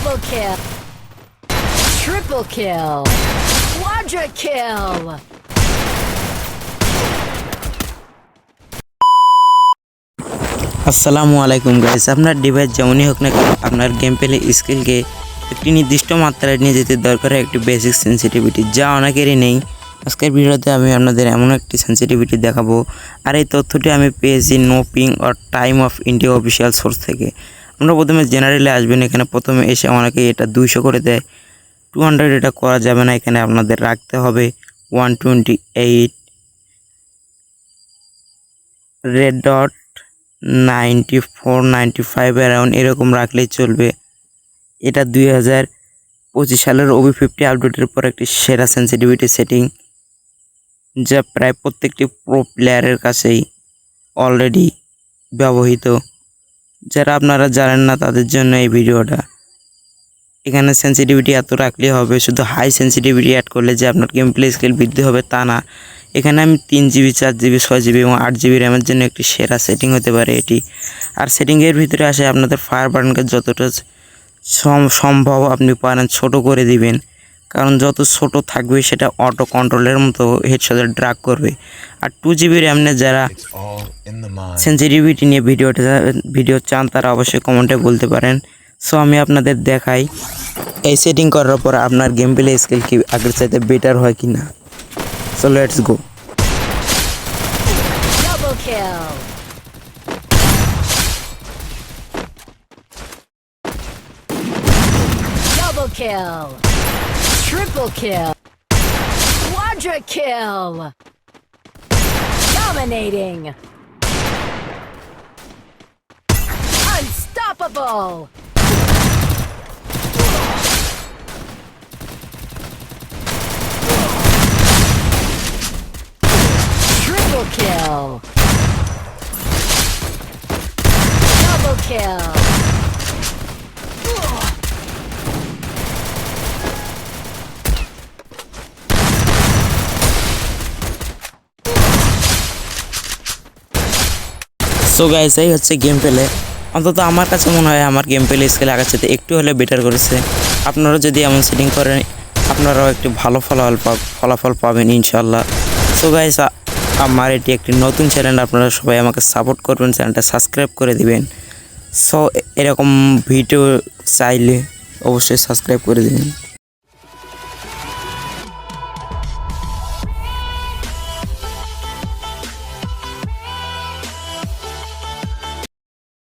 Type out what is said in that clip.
Double kill. Triple kill. Quadra kill. আসসালামু আলাইকুম guys, আপনার ডিভাইস যেমনই হোক না কেন আপনার গেম প্লে স্কিলকে একটি নির্দিষ্ট মাত্রায় নিয়ে যেতে দরকার একটি বেসিক সেন্সিটিভিটি, যা অনেকেরই নেই। আজকের ভিডিওতে আমি আপনাদের এমন একটি সেন্সিটিভিটি দেখাবো, আর এই তথ্যটি আমি পেয়েছি নো পিং or time of India official source থেকে। আমরা প্রথমে জেনারেলে আসবেন, এখানে প্রথমে এসে অনেকে এটা 200 করে দেয়, 200 এটা করা যাবে না, এখানে আপনাদের রাখতে হবে 128 রেড ডট 94-95 অ্যারাউন্ড এরকম রাখলেই চলবে। এটা 2025 সালের OB50 আপডেটের পর একটি সেরা সেন্সিটিভিটি সেটিং, যা প্রায় প্রত্যেকটি প্রো প্লেয়ারের কাছেই অলরেডি ব্যবহৃত। যারা আপনারা জানেন না তাদের জন্য এই ভিডিওটা। এখানে সেন্সিটিভিটি এত রাখলেই হবে, শুধু হাই সেন্সিটিভিটি অ্যাড করলে যে আপনার গেম প্লে স্কিল বৃদ্ধি হবে তা না। এখানে আমি 3GB 4GB 6GB এবং 8GB র্যামের জন্য একটি সেরা সেটিং হতে পারে এটি। আর সেটিংয়ের ভিতরে আসে আপনাদের ফায়ার বাটনকে যতটা সম্ভব আপনি পারেন ছোট করে দিবেন, কারণ যত ছোট থাকবে সেটা অটো কন্ট্রোলের মতো হেডশটে ড্রাগ করবে। আর 2GB র্যাম নিয়ে যারা সেন্সিটিভিটি নিয়ে ভিডিও চান তারা অবশ্যই কমেন্টে বলতে পারেন। সো আমি আপনাদের দেখাই এই সেটিং করার পর আপনার গেম প্লে স্কিল কি আগের চাইতে বেটার হয় কিনা। So let's go. Double kill. Double kill. Triple kill. Quadra kill. Dominating. Unstoppable. Triple kill. Double kill. So guys, এই হচ্ছে গেম প্লে। অন্তত আমার কাছে মনে হয় আমার গেম প্লে স্কিল আগের সাথে একটু হলে বেটার করেছে। আপনারা যদি এমন সেটিং করেন আপনারাও একটি ভালো ফলাফল পাবেন ইনশাল্লাহ। সো গাইস, আমার এটি একটি নতুন চ্যানেল, আপনারা সবাই আমাকে সাপোর্ট করবেন, চ্যানেলটা সাবস্ক্রাইব করে দিবেন। সো এরকম ভিডিও চাইলে অবশ্যই সাবস্ক্রাইব করে দিবেন।